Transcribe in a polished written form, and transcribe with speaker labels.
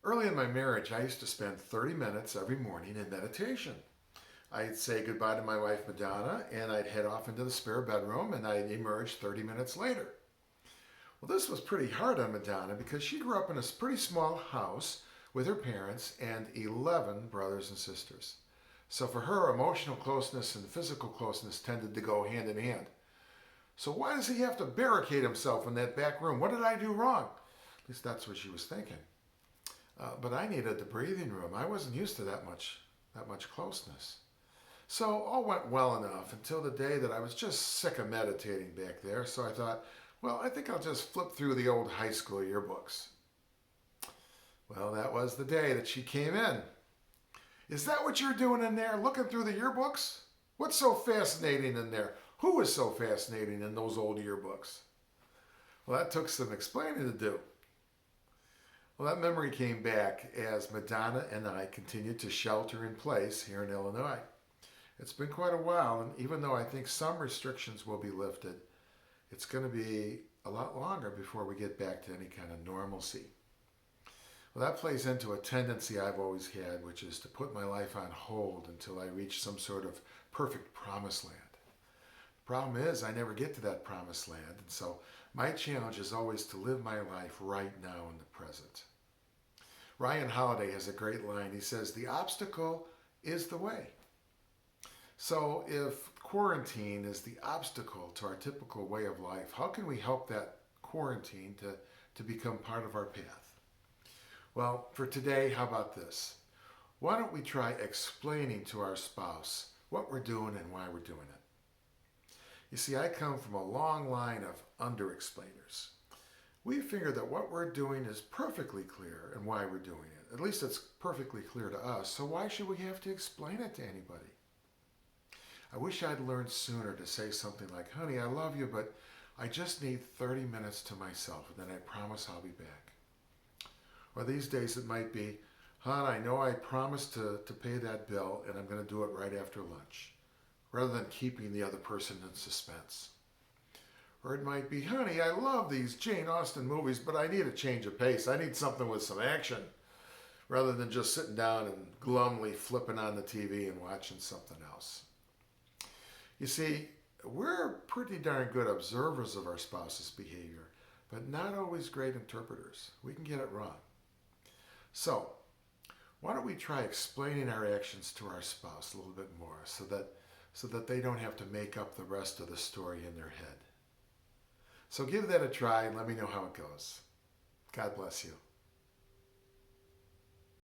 Speaker 1: Early in my marriage, I used to spend 30 minutes every morning in meditation. I'd say goodbye to my wife, Madonna, and I'd head off into the spare bedroom and I'd emerge 30 minutes later. Well, this was pretty hard on Madonna because she grew up in a pretty small house with her parents and 11 brothers and sisters. So for her, emotional closeness and physical closeness tended to go hand in hand. So why does he have to barricade himself in that back room? What did I do wrong? At least that's what she was thinking. But I needed the breathing room. I wasn't used to that much closeness. So all went well enough until the day that I was just sick of meditating back there. So I thought, well, I think I'll just flip through the old high school yearbooks. Well, that was the day that she came in. Is that what you're doing in there, looking through the yearbooks? What's so fascinating in there? Who is so fascinating in those old yearbooks? Well, that took some explaining to do. Well, that memory came back as Madonna and I continued to shelter in place here in Illinois. It's been quite a while, and even though I think some restrictions will be lifted, it's going to be a lot longer before we get back to any kind of normalcy. Well, that plays into a tendency I've always had, which is to put my life on hold until I reach some sort of perfect promised land. The problem is I never get to that promised land, and so my challenge is always to live my life right now in the present. Ryan Holiday has a great line. He says, "The obstacle is the way." So if quarantine is the obstacle to our typical way of life, how can we help that quarantine to become part of our path? Well, for today, how about this? Why don't we try explaining to our spouse what we're doing and why we're doing it? You see, I come from a long line of under-explainers. We figure that what we're doing is perfectly clear and why we're doing it. At least it's perfectly clear to us, so why should we have to explain it to anybody? I wish I'd learned sooner to say something like, "Honey, I love you, but I just need 30 minutes to myself, and then I promise I'll be back." Or these days it might be, "Hon, I know I promised to pay that bill, and I'm going to do it right after lunch," rather than keeping the other person in suspense. Or it might be, "Honey, I love these Jane Austen movies, but I need a change of pace. I need something with some action," rather than just sitting down and glumly flipping on the TV and watching something else. You see, we're pretty darn good observers of our spouse's behavior, but not always great interpreters. We can get it wrong. So, why don't we try explaining our actions to our spouse a little bit more so that they don't have to make up the rest of the story in their head? So give that a try and let me know how it goes. God bless you.